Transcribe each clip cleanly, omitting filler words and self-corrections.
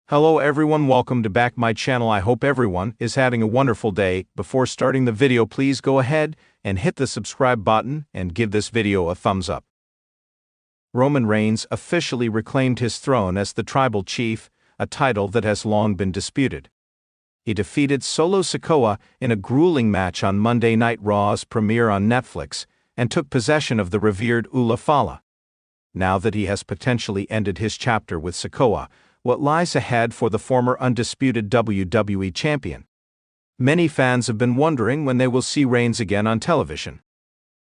Hello everyone, welcome to back my channel. I hope everyone is having a wonderful day. Before starting the video, please go ahead and hit the subscribe button and give this video a thumbs up. Roman Reigns officially reclaimed his throne as the tribal chief, a title that has long been disputed. He defeated Solo Sikoa in a grueling match on Monday Night Raw's premiere on Netflix and took possession of the revered Ula Fala. Now that he has potentially ended his chapter with Sikoa, what lies ahead for the former undisputed WWE champion? Many fans have been wondering when they will see Reigns again on television.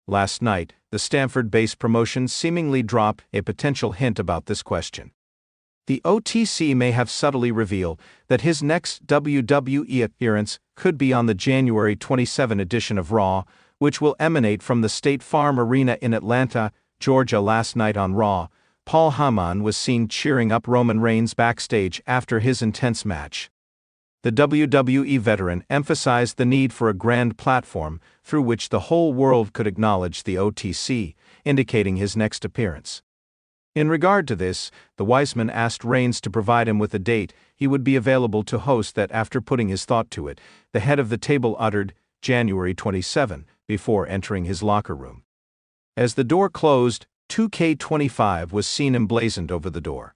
Last night, the Stamford-based promotion seemingly dropped a potential hint about this question. The OTC may have subtly revealed that his next WWE appearance could be on the January 27 edition of Raw, which will emanate from the State Farm Arena in Atlanta, Georgia. Last night on Raw, Paul Heyman was seen cheering up Roman Reigns backstage after his intense match. The WWE veteran emphasized the need for a grand platform through which the whole world could acknowledge the OTC, indicating his next appearance. In regard to this, the Wiseman asked Reigns to provide him with a date he would be available to host that. After putting his thought to it, the head of the table uttered, January 27, before entering his locker room. As the door closed, 2K25 was seen emblazoned over the door.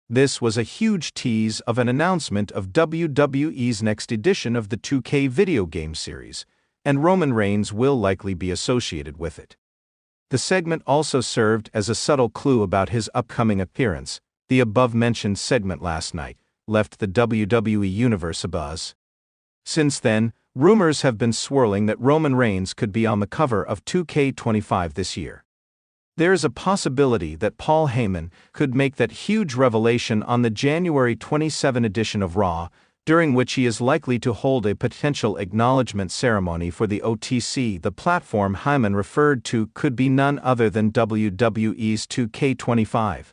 This was a huge tease of an announcement of WWE's next edition of the 2K video game series, and Roman Reigns will likely be associated with it. The segment also served as a subtle clue about his upcoming appearance. The above-mentioned segment last night left the WWE universe abuzz. Since then, rumors have been swirling that Roman Reigns could be on the cover of 2K25 this year. There is a possibility that Paul Heyman could make that huge revelation on the January 27 edition of Raw, during which he is likely to hold a potential acknowledgement ceremony for the OTC. The platform Heyman referred to could be none other than WWE's 2K25.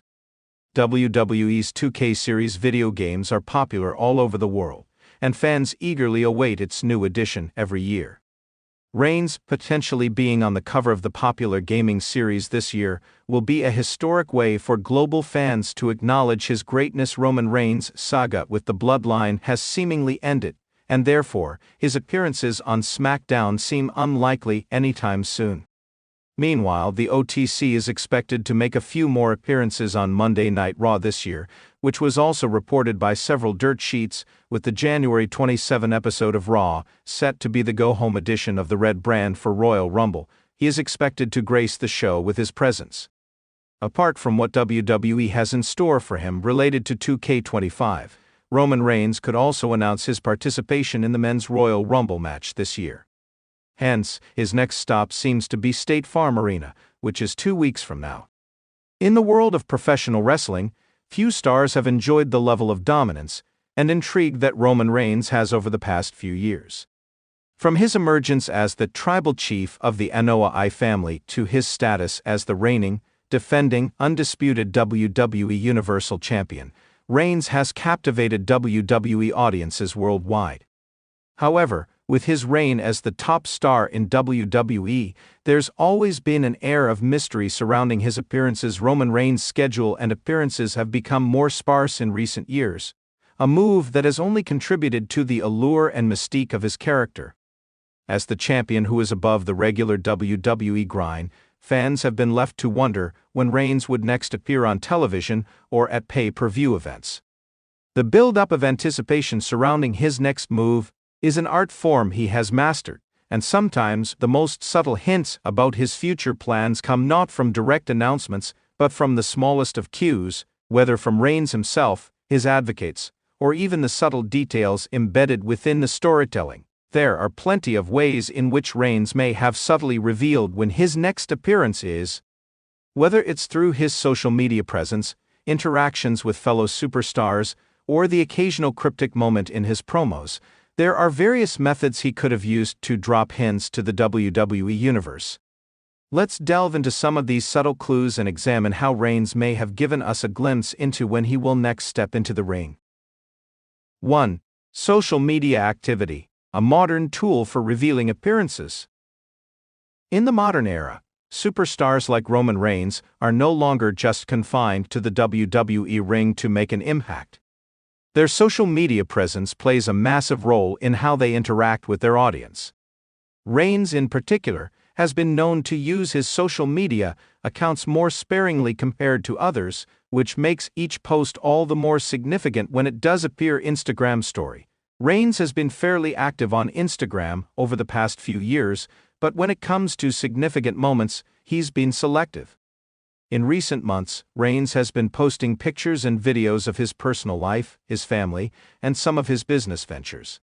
WWE's 2K series video games are popular all over the world, and fans eagerly await its new edition every year. Reigns potentially being on the cover of the popular gaming series this year will be a historic way for global fans to acknowledge his greatness. Roman Reigns' saga with the Bloodline has seemingly ended, and therefore, his appearances on SmackDown seem unlikely anytime soon. Meanwhile, the OTC is expected to make a few more appearances on Monday Night Raw this year, which was also reported by several dirt sheets, with the January 27 episode of Raw set to be the go-home edition of the Red brand for Royal Rumble. He is expected to grace the show with his presence. Apart from what WWE has in store for him related to 2K25, Roman Reigns could also announce his participation in the Men's Royal Rumble match this year. Hence, his next stop seems to be State Farm Arena, which is 2 weeks from now. In the world of professional wrestling, few stars have enjoyed the level of dominance and intrigue that Roman Reigns has over the past few years. From his emergence as the tribal chief of the Anoa'i family to his status as the reigning, defending, undisputed WWE Universal Champion, Reigns has captivated WWE audiences worldwide. However, with his reign as the top star in WWE, there's always been an air of mystery surrounding his appearances. Roman Reigns' schedule and appearances have become more sparse in recent years, a move that has only contributed to the allure and mystique of his character. As the champion who is above the regular WWE grind, fans have been left to wonder when Reigns would next appear on television or at pay-per-view events. The build-up of anticipation surrounding his next move is an art form he has mastered, and sometimes the most subtle hints about his future plans come not from direct announcements but from the smallest of cues, whether from Reigns himself, his advocates, or even the subtle details embedded within the storytelling. There are plenty of ways in which Reigns may have subtly revealed when his next appearance is. Whether it's through his social media presence, interactions with fellow superstars, or the occasional cryptic moment in his promos, there are various methods he could have used to drop hints to the WWE universe. Let's delve into some of these subtle clues and examine how Reigns may have given us a glimpse into when he will next step into the ring. 1. Social media activity, a modern tool for revealing appearances. In the modern era, superstars like Roman Reigns are no longer just confined to the WWE ring to make an impact. Their social media presence plays a massive role in how they interact with their audience. Reigns, in particular, has been known to use his social media accounts more sparingly compared to others, which makes each post all the more significant when it does appear Instagram story. Reigns has been fairly active on Instagram over the past few years, but when it comes to significant moments, he's been selective. In recent months, Reigns has been posting pictures and videos of his personal life, his family, and some of his business ventures.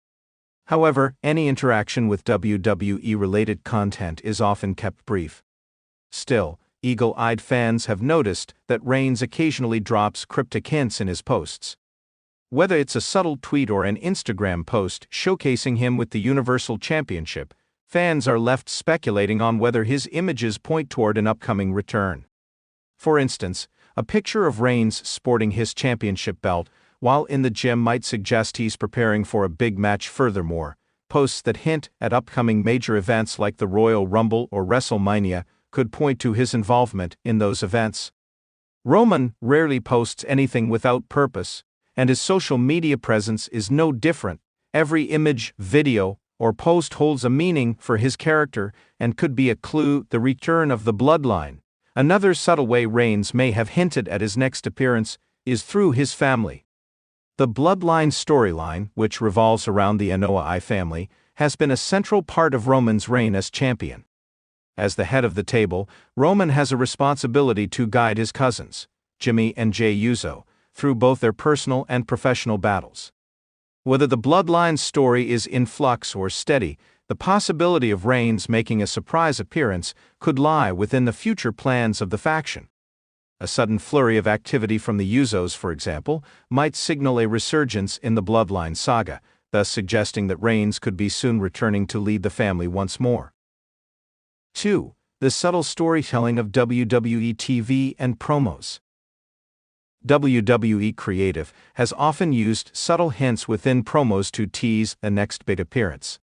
However, any interaction with WWE-related content is often kept brief. Still, eagle-eyed fans have noticed that Reigns occasionally drops cryptic hints in his posts. Whether it's a subtle tweet or an Instagram post showcasing him with the Universal Championship, fans are left speculating on whether his images point toward an upcoming return. For instance, a picture of Reigns sporting his championship belt while in the gym might suggest he's preparing for a big match. Furthermore, posts that hint at upcoming major events like the Royal Rumble or WrestleMania could point to his involvement in those events. Roman rarely posts anything without purpose, and his social media presence is no different. Every image, video, or post holds a meaning for his character and could be a clue. The return of the bloodline. Another subtle way Reigns may have hinted at his next appearance is through his family. The bloodline storyline, which revolves around the Anoa'i family, has been a central part of Roman's reign as champion. As the head of the table, Roman has a responsibility to guide his cousins, Jimmy and Jey Uso, through both their personal and professional battles. Whether the bloodline story is in flux or steady, the possibility of Reigns making a surprise appearance could lie within the future plans of the faction. A sudden flurry of activity from the Usos, for example, might signal a resurgence in the bloodline saga, thus suggesting that Reigns could be soon returning to lead the family once more. 2. The subtle storytelling of WWE TV and promos. WWE Creative has often used subtle hints within promos to tease the next big appearance.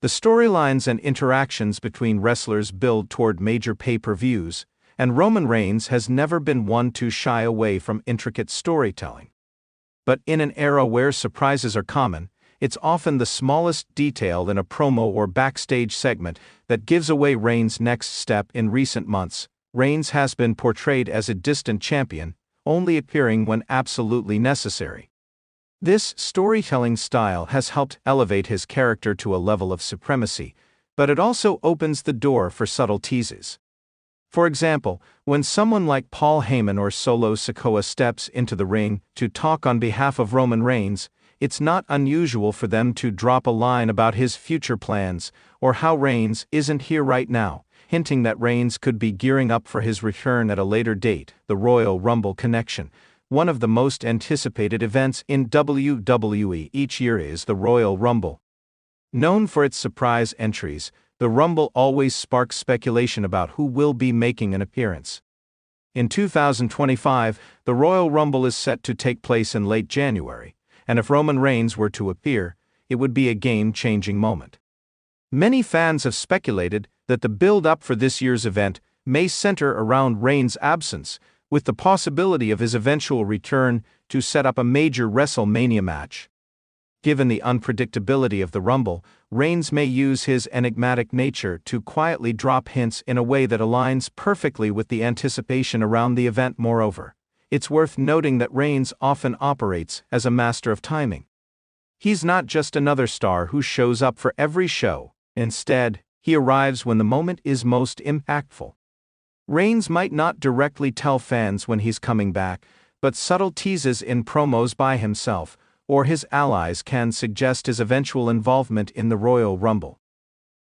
The storylines and interactions between wrestlers build toward major pay-per-views, and Roman Reigns has never been one to shy away from intricate storytelling. But in an era where surprises are common, it's often the smallest detail in a promo or backstage segment that gives away Reigns' next step. In recent months, Reigns has been portrayed as a distant champion, only appearing when absolutely necessary. This storytelling style has helped elevate his character to a level of supremacy, but it also opens the door for subtle teases. For example, when someone like Paul Heyman or Solo Sikoa steps into the ring to talk on behalf of Roman Reigns, it's not unusual for them to drop a line about his future plans or how Reigns isn't here right now, hinting that Reigns could be gearing up for his return at a later date. The Royal Rumble connection. One of the most anticipated events in WWE each year is the Royal Rumble. Known for its surprise entries, the Rumble always sparks speculation about who will be making an appearance. In 2025, the Royal Rumble is set to take place in late January, and if Roman Reigns were to appear, it would be a game-changing moment. Many fans have speculated that the build-up for this year's event may center around Reigns' absence, with the possibility of his eventual return to set up a major WrestleMania match. Given the unpredictability of the Rumble, Reigns may use his enigmatic nature to quietly drop hints in a way that aligns perfectly with the anticipation around the event. Moreover, it's worth noting that Reigns often operates as a master of timing. He's not just another star who shows up for every show. Instead, he arrives when the moment is most impactful. Reigns might not directly tell fans when he's coming back, but subtle teases in promos by himself or his allies can suggest his eventual involvement in the Royal Rumble.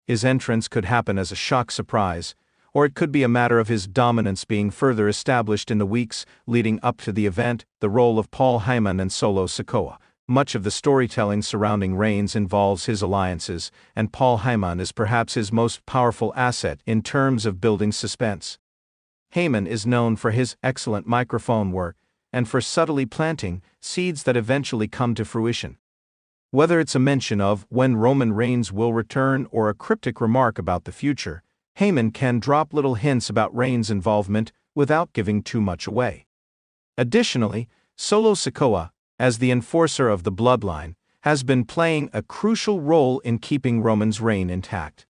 His entrance could happen as a shock surprise, or it could be a matter of his dominance being further established in the weeks leading up to the event. The role of Paul Heyman and Solo Sikoa. Much of the storytelling surrounding Reigns involves his alliances, and Paul Heyman is perhaps his most powerful asset in terms of building suspense. Heyman is known for his excellent microphone work and for subtly planting seeds that eventually come to fruition. Whether it's a mention of when Roman Reigns will return or a cryptic remark about the future, Heyman can drop little hints about Reigns' involvement without giving too much away. Additionally, Solo Sikoa, as the enforcer of the bloodline, has been playing a crucial role in keeping Roman's reign intact.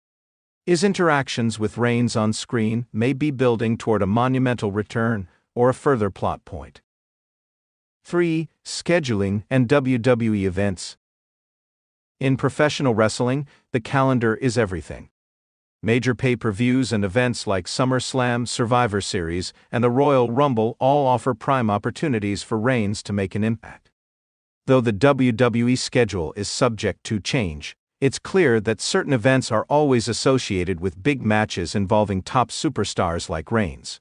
His interactions with Reigns on screen may be building toward a monumental return or a further plot point. 3. Scheduling and WWE events. In professional wrestling, the calendar is everything. Major pay-per-views and events like SummerSlam, Survivor Series, and the Royal Rumble all offer prime opportunities for Reigns to make an impact. Though the WWE schedule is subject to change, it's clear that certain events are always associated with big matches involving top superstars like Reigns.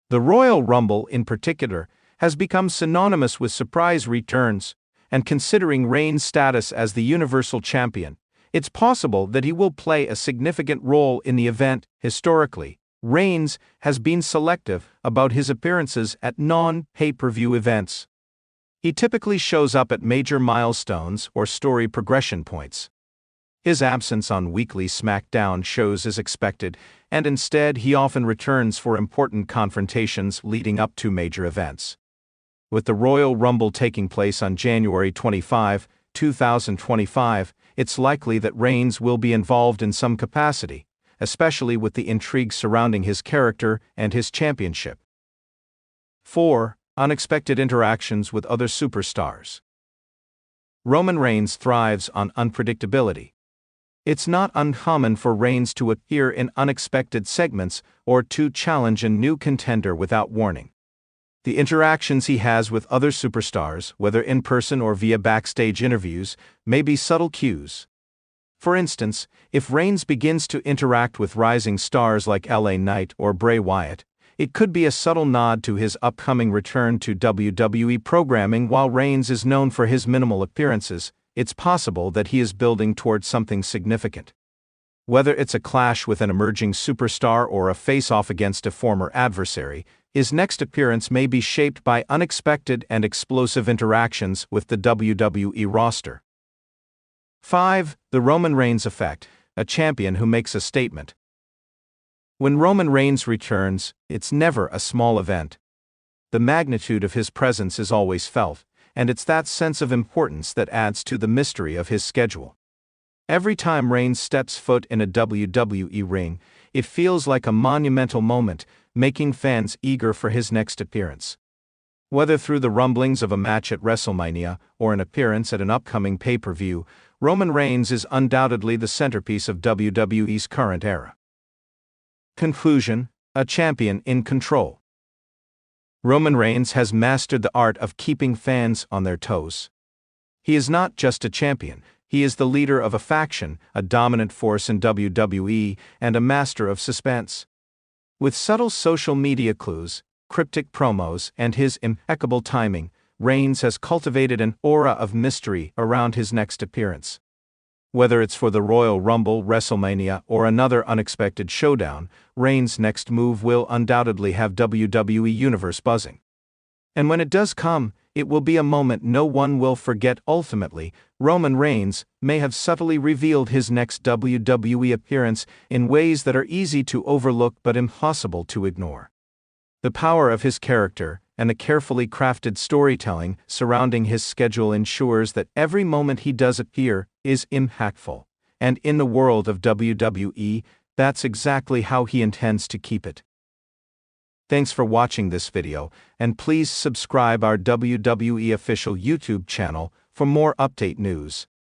The Royal Rumble, in particular, has become synonymous with surprise returns, and considering Reigns' status as the Universal Champion, it's possible that he will play a significant role in the event. Historically, Reigns has been selective about his appearances at non-pay-per-view events. He typically shows up at major milestones or story progression points. His absence on weekly SmackDown shows is expected, and instead he often returns for important confrontations leading up to major events. With the Royal Rumble taking place on January 25, 2025, it's likely that Reigns will be involved in some capacity, especially with the intrigue surrounding his character and his championship. 4. Unexpected interactions with other superstars. Roman Reigns thrives on unpredictability. It's not uncommon for Reigns to appear in unexpected segments or to challenge a new contender without warning. The interactions he has with other superstars, whether in person or via backstage interviews, may be subtle cues. For instance, if Reigns begins to interact with rising stars like LA Knight or Bray Wyatt, it could be a subtle nod to his upcoming return to WWE programming. While Reigns is known for his minimal appearances, it's possible that he is building towards something significant. Whether it's a clash with an emerging superstar or a face-off against a former adversary, his next appearance may be shaped by unexpected and explosive interactions with the WWE roster. 5. The Roman Reigns effect, a champion who makes a statement. When Roman Reigns returns, it's never a small event. The magnitude of his presence is always felt, and it's that sense of importance that adds to the mystery of his schedule. Every time Reigns steps foot in a WWE ring, it feels like a monumental moment, making fans eager for his next appearance. Whether through the rumblings of a match at WrestleMania or an appearance at an upcoming pay-per-view, Roman Reigns is undoubtedly the centerpiece of WWE's current era. Conclusion: a champion in control. Roman Reigns has mastered the art of keeping fans on their toes. He is not just a champion, he is the leader of a faction, a dominant force in WWE, and a master of suspense. With subtle social media clues, cryptic promos, and his impeccable timing, Reigns has cultivated an aura of mystery around his next appearance. Whether it's for the Royal Rumble, WrestleMania, or another unexpected showdown, Reigns' next move will undoubtedly have WWE Universe buzzing. And when it does come, it will be a moment no one will forget. Ultimately, Roman Reigns may have subtly revealed his next WWE appearance in ways that are easy to overlook but impossible to ignore. The power of his character and the carefully crafted storytelling surrounding his schedule ensures that every moment he does appear is impactful, and in the world of WWE, that's exactly how he intends to keep it. Thanks for watching this video, and please subscribe our WWE official YouTube channel for more update news.